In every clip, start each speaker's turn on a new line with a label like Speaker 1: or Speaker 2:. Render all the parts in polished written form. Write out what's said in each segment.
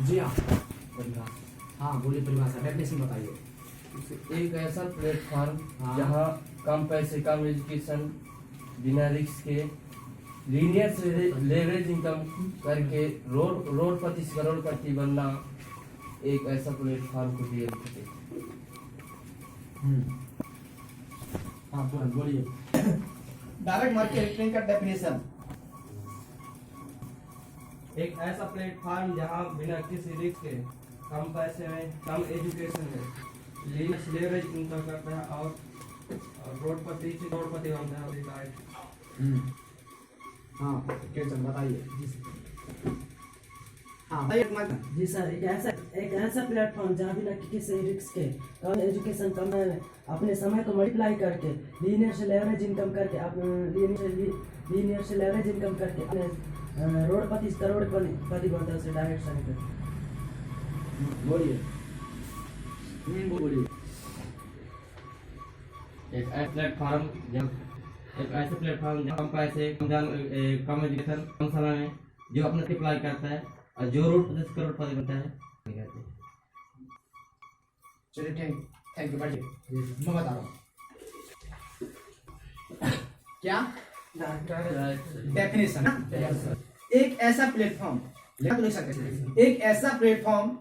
Speaker 1: जी हाँ। हाँ बोलिए, परिभाषा डेफिनेशन बताइए।
Speaker 2: एक ऐसा प्लेटफॉर्म
Speaker 1: हाँ।
Speaker 2: जहाँ कम पैसे, कम एजुकेशन, बिना रिस्क के लीनियर से लेवरेज इनकम करके रोडपति से करोड़पति बनना, एक ऐसा प्लेटफॉर्म को डियल करते।
Speaker 1: हाँ बोलिए।
Speaker 3: डायरेक्ट मार्केटिंग का डेफिनेशन।
Speaker 2: एक ऐसा प्लेटफॉर्म जहाँ बिना किसी रिस्क के, कम पैसे में, कम एजुकेशन में लेवरेज इनकम करता है और रोडपति से करोड़पति बनता है।
Speaker 1: हाँ बताइए। हाँ
Speaker 4: जी सर, एक ऐसा प्लेटफॉर्म जहाँ बिना किसी रिस्क के, कम एजुकेशन, कम अपने समय को मल्टीप्लाई करके लीनियर से लेवरेज इनकम करके अपने रोडपति से करोड़पति बनता है, उसे डायरेक्ट सही।
Speaker 1: बोलिए। बोलिए।
Speaker 2: एक ऐसा प्लेटफॉर्म जहाँ कम पैसे, कम एजुकेशन, कम समय में जो अपने अप्लाई करता है और जो रोडपति से करोड़पति बनता है।
Speaker 1: चलिए थैंक यू। बढ़िए, मैं बता रहा हूँ क्या
Speaker 3: डेफिनेशन। एक ऐसा प्लेटफॉर्म, एक ऐसा प्लेटफॉर्म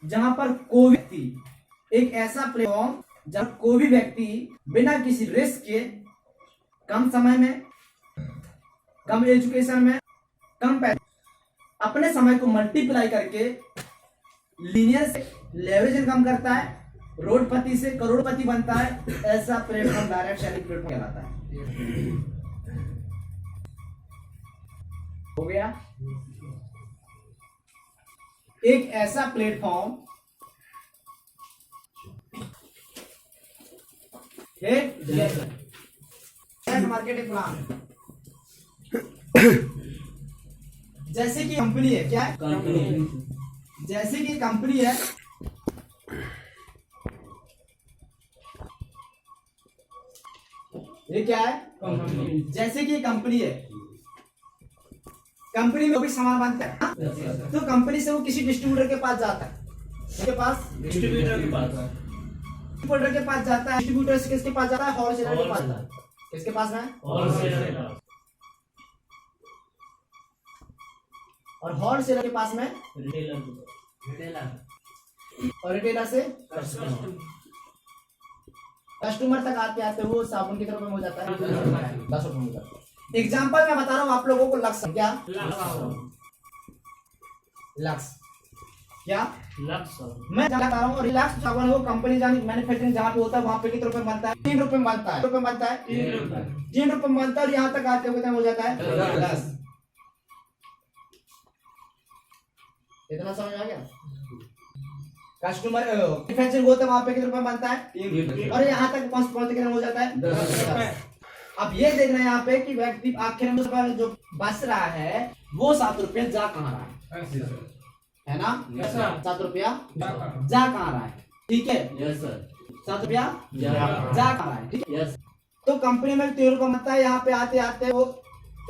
Speaker 3: जहां पर कोई व्यक्ति, एक ऐसा प्लेटफॉर्म जहां कोई भी व्यक्ति बिना किसी रिस्क के, कम समय में, कम एजुकेशन में, कम पैसे, अपने समय को मल्टीप्लाई करके लीनियर से लेवरेज इनकम करता है, रोडपति से करोड़पति बनता है, ऐसा प्लेटफॉर्म डायरेक्ट सेलिंग प्लेटफॉर्म कहलाता है। हो गया। एक ऐसा प्लेटफॉर्म मार्केटिंग प्लान, जैसे कि कंपनी है, क्या है कंपनी, जैसे कि कंपनी है, ये क्या है कंपनी, जैसे कि कंपनी है, कंपनी में भी सामान बनता है, तो कंपनी से वो किसी डिस्ट्रीब्यूटर के पास जाता है, उसके पास डिस्ट्रीब्यूटर के पास जाता है, डिस्ट्रीब्यूटर से किसके पास जाता है, होलसेलर के पास जाता है। किसके पास में, होलसेलर, और होलसेलर के पास में रिटेलर, और रिटेलर से कस्टमर तक आते आते वो साबुन की तरफ में हो जाता है 10 रुपए में। एग्जाम्पल मैं बता रहा हूँ आप लोगों को, लक्स क्या, लक्स क्या, मैं बता रहा हूँ। और रिलैक्स साबुन वो कंपनी जानी मैन्युफैक्चरिंग जहाँ पे होता है, वहाँ पे कितने रुपए बनता है, 3 रुपए में बनता है, 3 रुपए में बनता है, और यहाँ तक आते हुए हो जाता है 10। इतना समझ आ गया। कस्टमर मैन्युफैक्चरिंग होता है, वहाँ पे कितने रुपए बनता है, 3 रुपए, और यहाँ तक पहुँचते कितना हो जाता है 10। अब ये देखना है यहाँ पे कि व्यक्ति आखिर में जो बच रहा है वो 7 रुपया जा कहाँ रहा है ना, 7 रुपया जा कहाँ रहा है, ठीक है, 7 रुपया जा कहाँ रहा है, ठीक है। तो कंपनी में 3 रुपया बनता है, यहाँ पे आते आते वो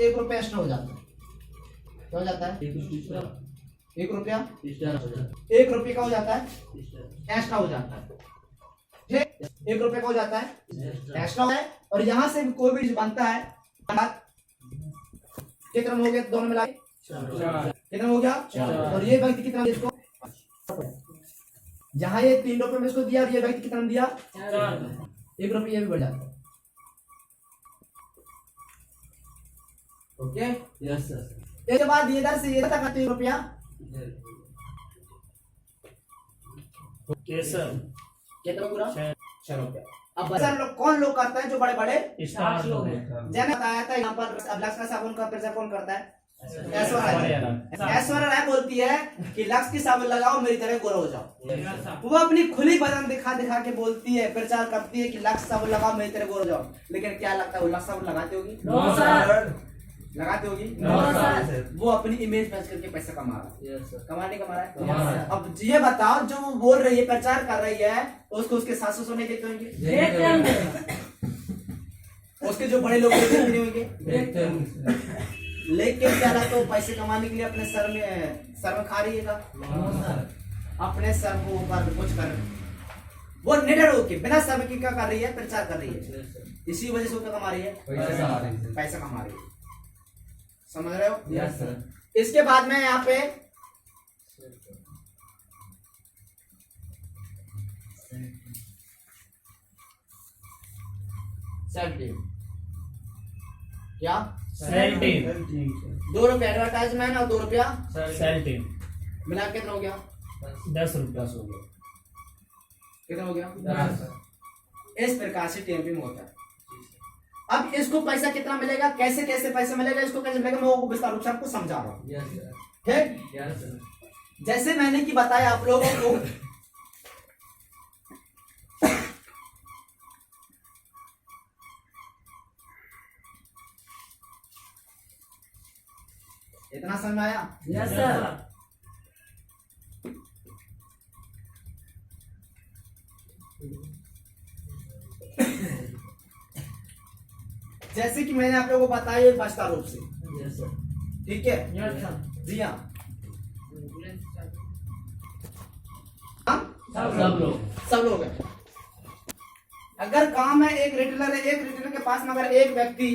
Speaker 3: 1 रुपया एक्स्ट्रा हो जाता है, क्या हो जाता है, 1 रुपया, 1 रुपये का हो जाता है, एक्स्ट्रा हो जाता है, ठीक, 1 रुपये का हो जाता है, एक्स्ट्रा है। और यहाँ से भी कोई भी बनता है, कितना हो गया, दोनों मिला कितना हो गया, और ये व्यक्ति कितना इसको, जहाँ ये 3 रुपये में इसको दिया और ये व्यक्ति कितना दिया, 1 रुपये, ये भी बढ़ जाता है। Okay, yes sir. इसके बाद इधर से ये तक 3 रुपया, कितना पूरा 6 रुपया। अब सर लोग कौन लोग करता है, जो बड़े बड़े स्टार लोग हैं। जैसे बताया था यहाँ पर लक्स का साबुन का प्रचार कौन करता है, ऐश्वर्या राय बोलती है कि लक्स की साबुन लगाओ मेरी तरह गोरा हो जाओ। वो अपनी खुली बदन दिखा दिखा के बोलती है, प्रचार करती है कि लक्स साबुन लगाओ मेरी तरह गोरा हो जाओ। लेकिन क्या लगता है वो लक्स साबुन लगाती होगी, लगाती होगी, वो अपनी इमेज बेच करके पैसा कमा रहा है, कमाने कमा रहा है। अब ये बताओ, जो वो बोल रही है, प्रचार कर रही है, उसको उसके सासू सोने देते होंगे, उसके जो बड़े लोग देखते होंगे, लेकिन क्या तो पैसे कमाने के लिए अपने सर में खा रही है का अपने सर को ऊपर कुछ कर वो निडर होके बिना सर की क्या कर रही है, प्रचार कर रही है। इसी वजह से वो क्या कमा रही है, पैसा कमा रही है। समझ रहे हो?
Speaker 2: Yes sir.
Speaker 3: इसके बाद में यहाँ पे क्या
Speaker 5: सेल टीम
Speaker 3: 2 रुपया एडवर्टाइजमेंट और 2 रुपया
Speaker 5: सेल टीम
Speaker 3: मिला के कितना हो गया,
Speaker 5: 10 रुपया
Speaker 3: कितना हो गया। इस प्रकार से टीएमपी में होता है। अब इसको पैसा कितना मिलेगा, कैसे कैसे पैसा मिलेगा, इसको कैसे मिलेगा, मैं वो विस्तार रूप से आपको समझा रहा हूँ। ठीक, जैसे मैंने कि बताया आप लोगों को इतना समझ में आया?
Speaker 4: Yes sir.
Speaker 3: जैसे कि मैंने आप लोगों को बताया विस्तार रूप से,
Speaker 4: यस सर।
Speaker 3: ठीक है
Speaker 4: यस सर।
Speaker 3: जी हाँ, सब लोग हैं। अगर काम है, एक रिटेलर है, एक रिटेलर के पास में अगर एक व्यक्ति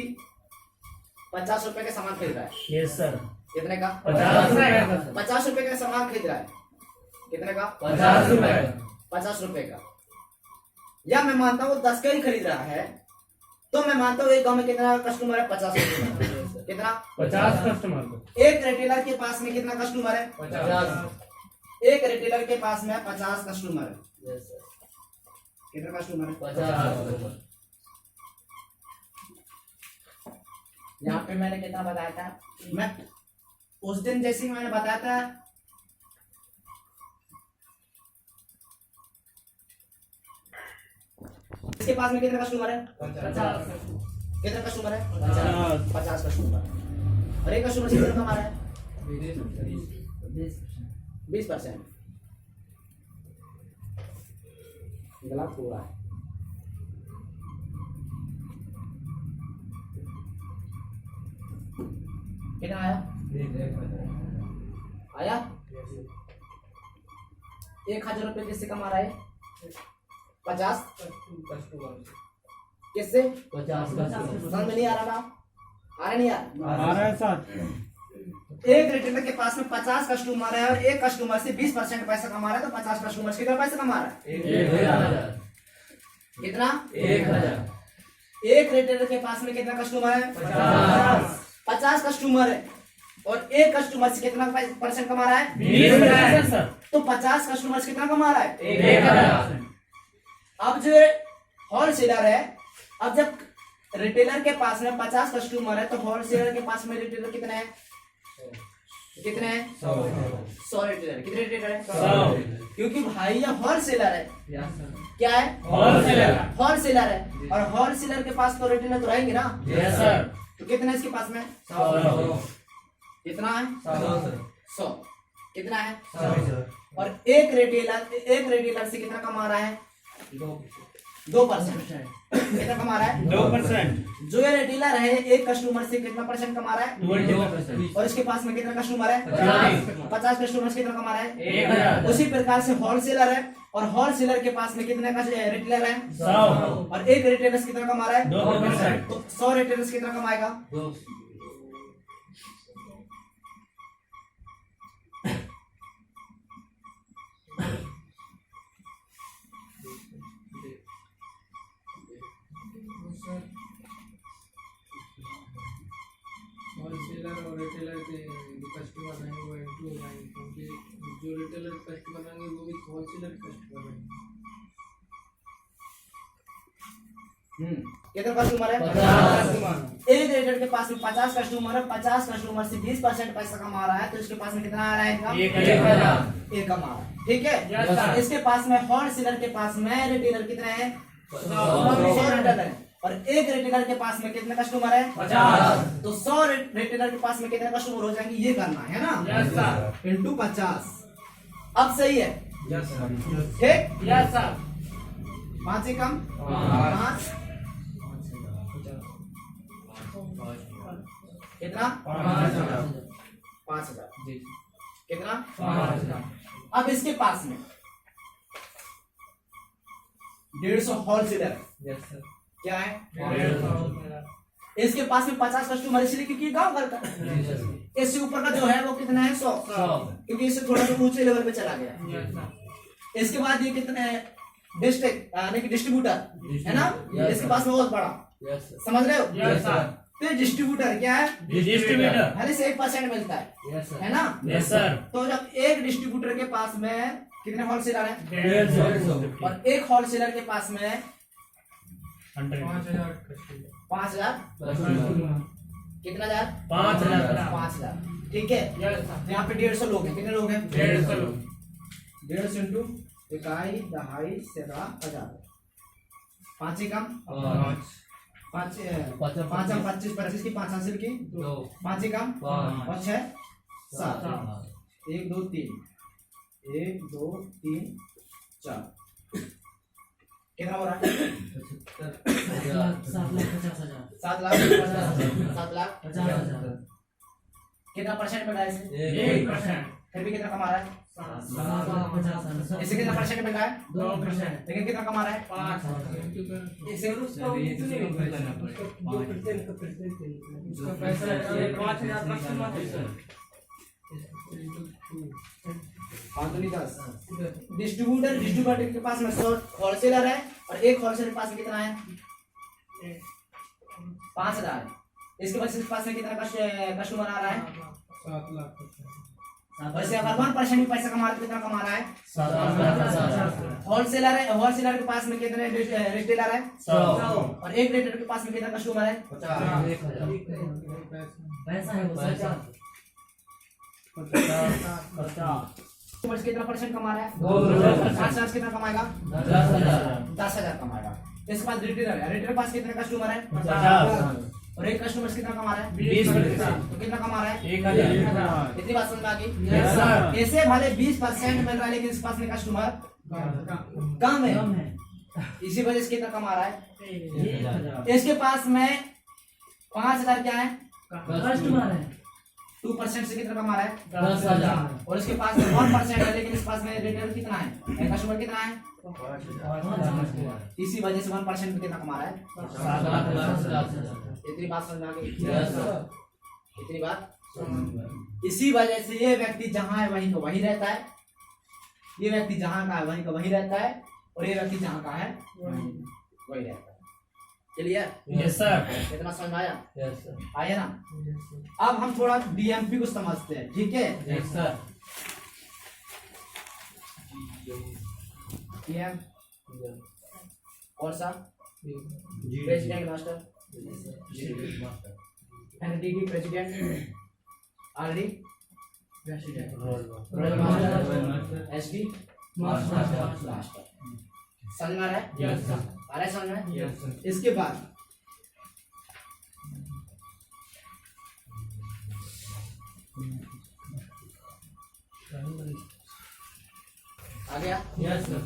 Speaker 3: 50 रुपए का सामान खरीद रहा है,
Speaker 5: यस सर।
Speaker 3: कितने का,
Speaker 5: 50 रुपए का।
Speaker 3: 50 रुपए का सामान खरीद रहा है, कितने का,
Speaker 5: 50 रुपए का।
Speaker 3: 50 रुपए का। या मैं मानता हूँ 10 का ही खरीद रहा है, तो मैं मानता हूँ एक गाँव में कितना कस्टमर है, 50 रुपए। कितना,
Speaker 5: 50 कस्टमर को।
Speaker 3: एक रिटेलर के पास में कितना कस्टमर है,
Speaker 2: 50।
Speaker 3: एक रिटेलर के पास में 50 कस्टमर है। कितना कस्टमर है,
Speaker 2: 50।
Speaker 3: यहाँ पे मैंने कितना बताया था, मैं उस दिन जैसे मैंने बताया था इसके पास में कितने कस्टमर है,
Speaker 2: 50।
Speaker 3: कितने कस्टमर है, 50 कस्टमर। और एक कस्टमर से कितना कमा रहा है, 20%। गलत हो रहा है। कितना आया, आया 1000 रुपए किससे कमा रहा है, 50 किससे,
Speaker 2: 50
Speaker 3: समझ में नहीं आ रहा ना, आ रहा नहीं
Speaker 5: आ रहा है सर।
Speaker 3: एक रिटेलर के पास में 50 कस्टमर है और एक कस्टमर से 20% पैसा कमा रहा है, तो 50 कस्टमर से कितना पैसा कमा रहा है,
Speaker 2: 1000।
Speaker 3: कितना,
Speaker 2: 1000।
Speaker 3: एक रिटेलर के पास में कितना कस्टमर है, 50 कस्टमर है और एक कस्टमर से कितना % कमा रहा है,
Speaker 5: 20% सर।
Speaker 3: तो 50 कस्टमर से कितना कमा रहा है,
Speaker 5: 1000।
Speaker 3: अब जो होलसेलर है, अब जब रिटेलर के पास में 50 कस्टमर है तो होलसेलर के पास में रिटेलर कितने हैं, कितने हैं, 100 रिटेलर। कितने रिटेलर है,
Speaker 5: 100।
Speaker 3: क्योंकि भाई ये होलसेलर है, क्या है,
Speaker 5: होलसेलर।
Speaker 3: होलसेलर है और होलसेलर के पास तो रिटेलर तो रहेंगे ना,
Speaker 5: यस सर।
Speaker 3: तो कितना है इसके पास में,
Speaker 2: 100।
Speaker 3: कितना है, 100। कितना है,
Speaker 2: 100।
Speaker 3: और एक रिटेलर से कितना कमा रहा है, 2%। कितना कमा रहा है,
Speaker 5: 2%।
Speaker 3: जो ये रिटेलर है एक कस्टमर से कितना % कमा रहा है,
Speaker 5: 20%।
Speaker 3: और इसके पास में कितना कस्टमर है, 50 कस्टमर से कितना कमा रहा है,
Speaker 5: 1000।
Speaker 3: उसी प्रकार से होलसेलर है और होलसेलर के पास में कितने का रिटेलर है,
Speaker 5: 100।
Speaker 3: और एक रिटेलर से कितना कमा रहा है,
Speaker 5: 2%।
Speaker 3: तो 100 रिटेलर से कितना कमाएगा,
Speaker 2: 2।
Speaker 6: होलसेलर और रिटेलर के जो कस्टमर रहेंगे वो इनटू हो जाएंगे, क्योंकि जो रिटेलर कस्टमर रहेंगे वो भी होलसेलर कस्टमर रहेंगे।
Speaker 3: कितना कस्टमर है,
Speaker 2: 50।
Speaker 3: एक रिटेलर के पास में 50 कस्टमर है, 50 कस्टमर से 20% पैसा कमा रहा है, तो इसके पास में कितना आ रहा है,
Speaker 5: 1000।
Speaker 3: एक कमा रहा है। ठीक
Speaker 5: Yes, sir.
Speaker 3: है, इसके पास में होलसेलर के पास में रिटेलर कितने हैं,
Speaker 5: 100
Speaker 3: रिटेलर है और एक रिटेलर के पास में कितने कस्टमर है,
Speaker 5: 50।
Speaker 3: तो 100 रिटेलर के पास में कितने कस्टमर हो जाएंगे, ये करना है ना,
Speaker 5: यस सर।
Speaker 3: इंटू 50। अब सही है, ठीक,
Speaker 5: यस सर।
Speaker 3: 5 से कम,
Speaker 2: हाँ।
Speaker 3: 5 कितना 5,000
Speaker 2: जी
Speaker 3: कितना
Speaker 5: 5,000
Speaker 3: अब इसके पास में 150 होलसेलर
Speaker 2: यस सर
Speaker 3: क्या है
Speaker 6: 150
Speaker 3: इसके पास में 50 कस्टमर इसलिए क्योंकि गांव घर का इससे ऊपर का जो है वो कितना है 100 क्योंकि इससे थोड़ा सा ऊंचे लेवल पे चला गया इसके बाद ये कितने डिस्ट्रिक्ट यानी कि डिस्ट्रीब्यूटर है ना
Speaker 2: Yes,
Speaker 3: इसके
Speaker 2: sir.
Speaker 3: पास में बहुत बड़ा
Speaker 2: यस सर
Speaker 3: समझ रहे हो
Speaker 5: Yes, sir.
Speaker 3: तो डिस्ट्रीब्यूटर क्या है
Speaker 5: Distributor.
Speaker 3: हर से 1% मिलता है
Speaker 2: यस सर
Speaker 3: है ना
Speaker 5: Yes, sir.
Speaker 3: तो जब एक डिस्ट्रीब्यूटर के पास में कितने होलसेलर है
Speaker 5: 150
Speaker 3: और एक होलसेलर के पास में
Speaker 5: 100
Speaker 6: 5,000 कस्टमर
Speaker 3: 5,000 कितना हजार
Speaker 5: 5,000
Speaker 3: 5,000 ठीक है यहाँ पे 150 लोग हैं कितने लोग हैं
Speaker 5: 150 लोग
Speaker 3: 150 इंटू इकाई दहाई सेवा 1,000 पाँच ही कम पाँच पाँच हम 25 25 की 5 हासिल की
Speaker 2: दो
Speaker 3: पाँच ही कम
Speaker 2: पाँच
Speaker 3: और 6 7 1 2 3 1 2 3 4 कितना हो रहा है
Speaker 4: 7,50,000
Speaker 3: 7 लाख 7 लाख
Speaker 4: 50,000
Speaker 3: कितना परसेंट मिल रहा है इसे
Speaker 5: 1%
Speaker 3: फिर भी कितना कमा रहा है
Speaker 4: 7,50,000
Speaker 3: इसे कितना परसेंट मिल रहा है
Speaker 4: 2%
Speaker 3: लेकिन कितना कमा रहा है
Speaker 6: 5,000
Speaker 3: इसे
Speaker 6: उसका पैसा 5,000 कस्टमर
Speaker 3: नहीं 10 डिस्ट्रीब्यूटर के पास में 100 होलसेलर है और एक होलसेलर के पास में कितना है 5,000 है इसके बाद इसके पास में कितना कस्टमर आ रहा है
Speaker 6: 7 लाख
Speaker 3: वैसे अगर 1% भी पैसा कमा रहा है तो कितना कमा रहा है
Speaker 5: 7,000
Speaker 3: होलसेलर है होलसेलर के पास में कितने रिटेलर है
Speaker 5: 100
Speaker 3: और एक रिटेलर के पास में कितना कस्टमर है
Speaker 2: 50
Speaker 4: पैसा है वो सच्चा
Speaker 5: 50
Speaker 3: कस्टमर कितना परसेंट कमा रहा है
Speaker 5: 2%
Speaker 3: 5,000 कितना कमाएगा
Speaker 5: 10,000
Speaker 3: 10,000 कमाएगा इसके बाद रिटेलर है रिटेलर के पास कितने कस्टमर है
Speaker 5: 50
Speaker 3: और एक कस्टमर कितना कमा रहा है
Speaker 5: 20%
Speaker 3: तो कितना कमा रहा है
Speaker 5: 1,000
Speaker 3: इतनी बात समझ में आ गई
Speaker 5: Yes, sir.
Speaker 3: ऐसे भले 20% मिल रहा है लेकिन इस पास में कस्टमर कम है
Speaker 4: कम है
Speaker 3: इसी वजह से कितना कमा रहा है
Speaker 4: 1,000
Speaker 3: इसके पास में 5,000 क्या है
Speaker 4: कस्टमर है
Speaker 3: 2% से कितना कमा रहा है
Speaker 5: 10,000
Speaker 3: और इसके पास में 1% है लेकिन इस पास में रिटेलर कितना है कस्टमर कितना है इसी वजह से 1% में कितना कमा रहा है इतनी बात समझ में आ गई
Speaker 5: Yes, sir.
Speaker 3: इतनी बात इसी वजह से ये व्यक्ति जहाँ है वहीं का वही रहता है ये व्यक्ति जहाँ का है वहीं का वही रहता है और ये व्यक्ति जहाँ का है वही रहता है क्लियर
Speaker 5: Yes, sir.
Speaker 3: कितना समझ में आया
Speaker 2: यस सर
Speaker 3: आया ना अब हम थोड़ा डीएमपी को समझते हैं ठीक है
Speaker 2: यस सर
Speaker 3: डीएम कौन सा president master Ndidi president RD royal master SD master समझ में आ रहा है
Speaker 5: Yes, sir.
Speaker 3: आ रहा है समझ में
Speaker 5: Yes, sir.
Speaker 3: इसके बाद आ गया
Speaker 5: Yes, sir.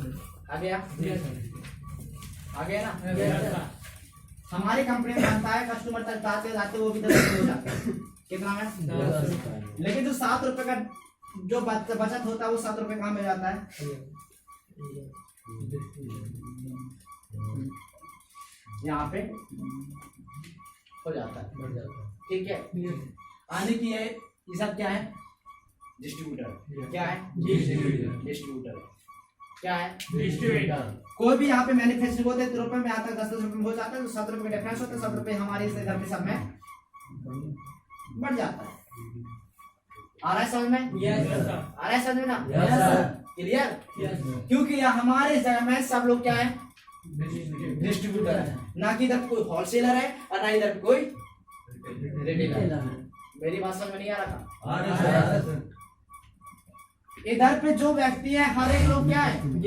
Speaker 3: आ गया
Speaker 5: Yes, sir.
Speaker 3: आ गया ना
Speaker 5: Yes, sir.
Speaker 3: हमारी कंपनी में बनता है कस्टमर तक जाते जाते वो भी 10 रुपये हो जाता है कितना में लेकिन जो 7 रुपए का जो बचत होता है वो 7 रुपए कहाँ में जाता है यहाँ पे हो जाता है ठीक है आने की है ये सब क्या है डिस्ट्रीब्यूटर क्या है डिस्ट्रीब्यूटर क्या है
Speaker 5: Distributor.
Speaker 3: कोई भी यहाँ पे मैन्युफैक्चरिंग होते हैं रुपए में आता है 10 रुपए में हो जाता है तो 7 रुपए का डिफरेंस होता है 7 रुपए हमारे इस घर में सब में बढ़ जाता है आ रहा है समझ में
Speaker 5: Yes, sir.
Speaker 3: आ रहा है समझ में ना
Speaker 2: Yes, sir.
Speaker 3: Clear
Speaker 5: Yes, sir.
Speaker 3: क्योंकि यहाँ हमारे जगह में सब लोग क्या है डिस्ट्रीब्यूटर है ना कि इधर कोई होलसेलर है और ना इधर कोई रिटेलर है मेरी बात समझ में नहीं आ रहा था इधर पे जो व्यक्ति है हर एक लोग क्या है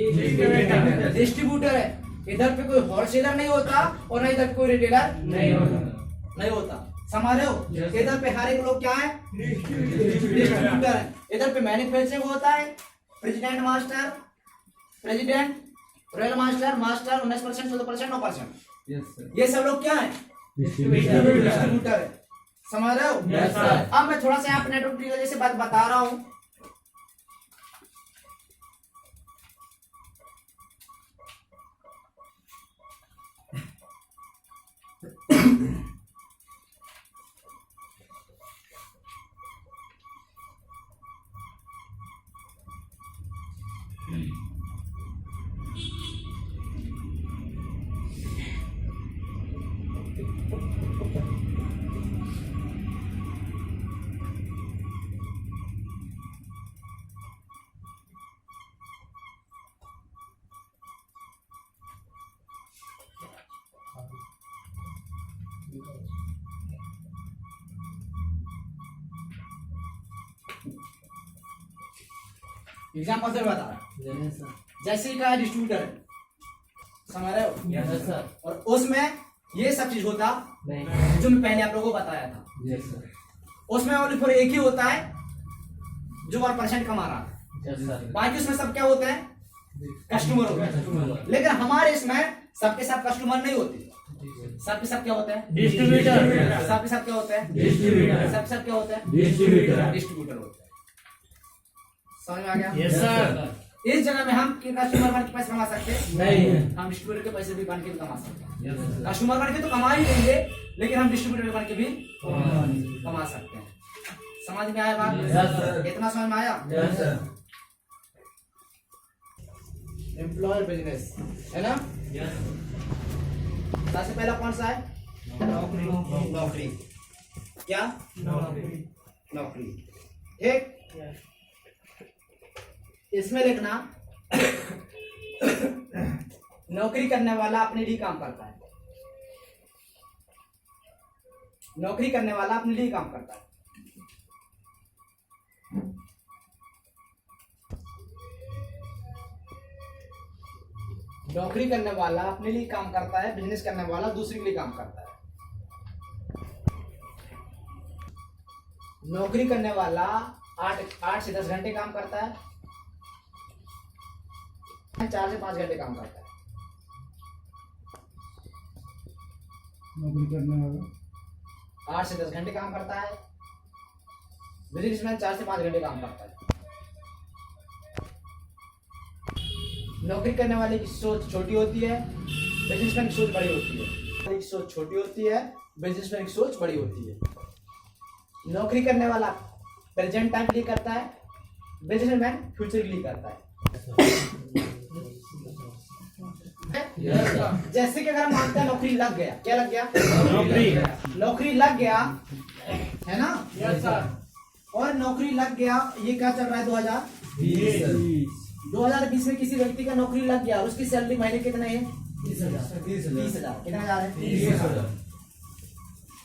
Speaker 3: डिस्ट्रीब्यूटर है इधर पे कोई होलसेलर नहीं होता और ना इधर कोई रिटेलर नहीं होता समझ रहे हो इधर पे हर एक लोग क्या है डिस्ट्रीब्यूटर है इधर पे मैन्युफैक्चरिंग होता है president master president royal master master 19% 14% 9% ये सब लोग क्या है डिस्ट्रीब्यूटर है समझ रहे हो?
Speaker 5: Yes, sir.
Speaker 3: अब मैं थोड़ा सा यहाँ पे नेटवर्क की वजह से बात बता रहा हूँ। एग्जाम्पल से बता रहा हूं। जैसे का डिस्ट्रीब्यूटर है, समझ रहे हो?
Speaker 2: Yes sir.
Speaker 3: और उसमें ये सब चीज होता
Speaker 2: नहीं।
Speaker 3: जो मैं पहले आप लोगों को बताया था।
Speaker 2: Yes sir.
Speaker 3: उसमें ओनली फॉर एक ही होता है जो 1% कमा रहा है,
Speaker 2: यस सर।
Speaker 3: बाकी उसमें सब क्या होते हैं? कस्टमर होते हैं। लेकिन हमारे इसमें सबके सब कस्टमर नहीं होते, सबके सब क्या होते हैं?
Speaker 5: डिस्ट्रीब्यूटर।
Speaker 3: सबके सब क्या होते हैं?
Speaker 5: डिस्ट्रीब्यूटर।
Speaker 3: सबके सब क्या होते हैं?
Speaker 5: डिस्ट्रीब्यूटर।
Speaker 3: डिस्ट्रीब्यूटर होते हैं। समझ में आ गया?
Speaker 5: Yes sir.
Speaker 3: इस जगह में हम कस्टमर बन के पैसे कमा सकते हैं?
Speaker 2: नहीं।
Speaker 3: हम डिस्ट्रीब्यूटर के पैसे भी बन के भी कमा सकते हैं।
Speaker 2: Yes sir.
Speaker 3: कस्टमर बन के तो कमा ही लेंगे, लेकिन हम डिस्ट्रीब्यूटर बन के भी कमा सकते हैं। समझ में आया बात?
Speaker 2: Yes sir.
Speaker 3: इतना समझ में आया?
Speaker 2: Yes sir.
Speaker 3: एम्प्लॉयर बिजनेस है ना? सबसे पहला कौन सा है? नौकरी। क्या? नौकरी। ठीक। इसमें लिखना नौकरी करने वाला अपने लिए काम करता है। नौकरी करने वाला अपने लिए काम करता है। नौकरी करने वाला अपने लिए काम करता है, बिजनेस करने वाला दूसरे के लिए काम करता है। नौकरी करने वाला 8 से 10 घंटे काम करता है, 4 से 5 घंटे काम करता है।
Speaker 6: नौकरी करने वाला
Speaker 3: 8 से 10 घंटे काम करता है, बिजनेसमैन 4 से 5 घंटे काम करता है। नौकरी करने वाले की सोच छोटी होती है, बिजनेसमैन की सोच बड़ी होती है। नौकरी की सोच छोटी होती है, बिजनेसमैन की सोच बड़ी होती है। नौकरी करने वाला प्रेजेंट टाइम के लिए करता है, बिजनेसमैन फ्यूचर के लिए करता है। जैसे कि अगर हम मानते हैं नौकरी लग गया, क्या लग गया? नौकरी लग गया है ना?
Speaker 5: Yes sir.
Speaker 3: और नौकरी लग गया, ये क्या चल रहा है? 2020 में किसी व्यक्ति का नौकरी लग गया और उसकी सैलरी महीने कितने है? 30,000। कितने हजार है?
Speaker 5: 30,000।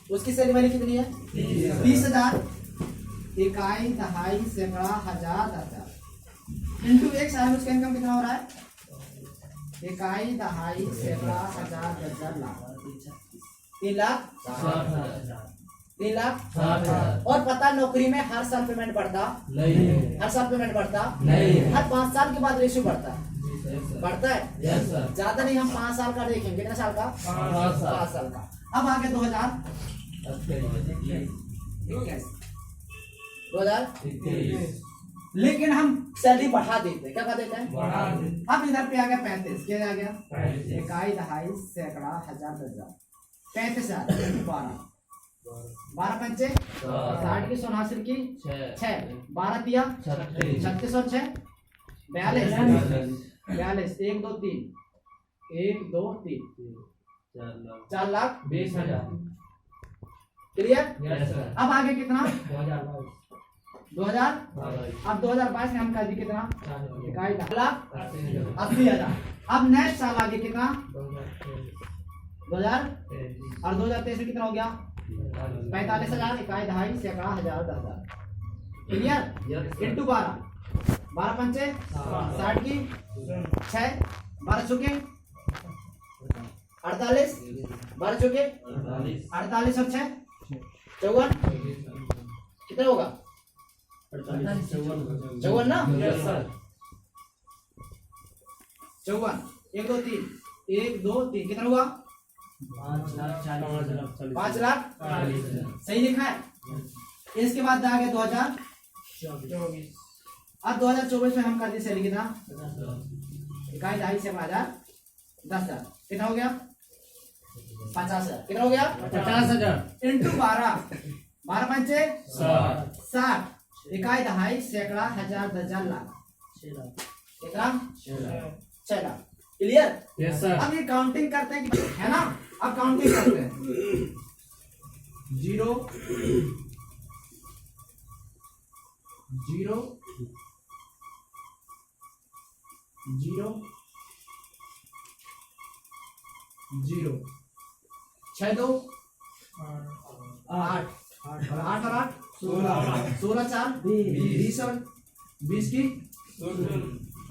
Speaker 3: उसकी सैलरी महीने कितनी है? 30,000। इकाई, दहाई, सैकड़ा, हजार, 10,000 इंटू एक साल में उसका इनकम कितना हो रहा है? इकाई, दहाई, सैकड़ा, हजार, 10,000, लाख। 3 लाख 3 लाख। और पता नौकरी में हर साल पेमेंट बढ़ता
Speaker 2: नहीं।
Speaker 3: हर साल पेमेंट बढ़ता
Speaker 2: नहीं।
Speaker 3: हर 5 साल के बाद रेशियो बढ़ता है। बढ़ता है?
Speaker 2: Yes sir.
Speaker 3: ज्यादा नहीं, हम 5 साल का देखेंगे। कितने साल का?
Speaker 2: 5 साल।
Speaker 3: 5 साल का। अब आगे 2021 2000। लेकिन हम सैलरी बढ़ा देते हैं। क्या कर देते हैं? अब इधर पे आ गया 35। क्या आ गया? इकाई, दहाई, सैकड़ा, हजार, 10,000। 35,000 12 पंचे 60 की 89 की 6 12 दिया 36 और 6 42 1 2 3 1 2 3 4 लाख
Speaker 2: 20,000।
Speaker 3: क्लियर?
Speaker 2: Yes sir.
Speaker 3: अब आगे कितना? 2000।
Speaker 2: 2022।
Speaker 3: अब 2022 में हम कर दी कितना? इकाई 10 लाख
Speaker 2: 80,000।
Speaker 3: 80,000। अब नेक्स्ट साल आगे कितना? 2000 और 2023 में कितना हो गया? 45,000। इकाई, दहाई, सैकड़ा, हजार, 10,000। क्लियर? इंटू 12 पंचे 60 की 6 12 चुके 48 12 चुके 48 और 6 54 कितना होगा? 54 ना?
Speaker 2: Yes sir.
Speaker 3: 54 1 2 3 1 2 3 कितना हुआ? 5 लाख सही लिखा है। इसके बाद आ गया 2024। अब 2024 में हम कर दी सैलरी कितना 2.5 से 10,000 कितना हो गया 50,000 कितना हो गया
Speaker 1: 50,000
Speaker 3: इंटू 12 पंचे 60 2.5 सैकड़ा 1000 10,000 लाख कितना 6 लाख क्लियर।
Speaker 1: Yes sir.
Speaker 3: अब ये काउंटिंग करते हैं कि है ना, अब काउंटिंग करते हैं 0 0 0 0 6 2 8 8 और 8 16 4 20 और 20 की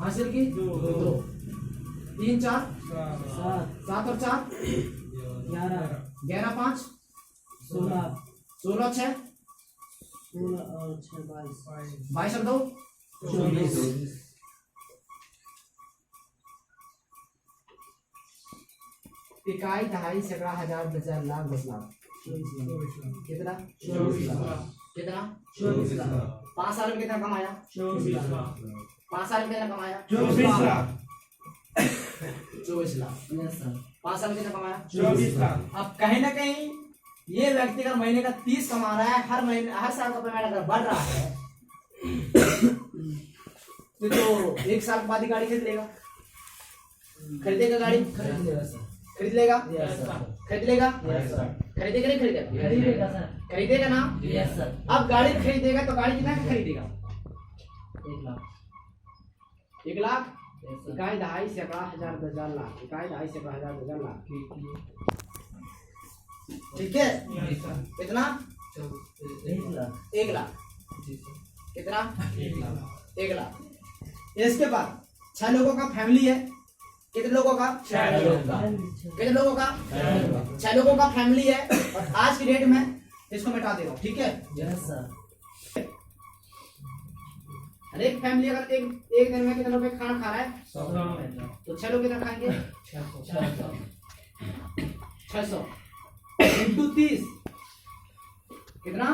Speaker 3: हासिल की 2 3 4 7 और 4 11 5 16 6 22 और 2 इकाई 2.5 सैकड़ा 1000 10,000 लाख 10 लाख कितना 5 साल में कितना कमाया 5 साल में कितना कमाया 24 लाख 5 साल में कितना कमाया 24 लाख। अब कहीं ना कहीं ये व्यक्ति अगर महीने का 30 कमा रहा है, हर महीने हर साल का पेमेंट अगर बढ़ रहा है तो 1 साल के बाद ही गाड़ी खरीद लेगा, खरीदेगा गाड़ी खरीद लेगा खरीद लेगा खरीदेगा नहीं खरीदेगा खरीदेगा ना। अब गाड़ी खरीदेगा तो गाड़ी कितना का खरीदेगा 1 लाख 2.5 सैकड़ा 1000 10,000 लाख 2.5 सैकड़ा 1000 10,000 लाख ठीक है। कितना 1 लाख कितना 1 लाख। इसके बाद 6 लोगों का फैमिली है, कितने लोगों का 6 लोगों का 6 लोगों का फैमिली है और आज की डेट में इसको मिटा देगा ठीक है। हर एक फैमिली अगर एक दिन में कितने रुपए खाना खा रहा है तो 6 लोग कितना खाएंगे 600 इंटू 30 कितना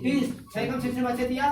Speaker 3: 30 6 कम 6 बचे दिया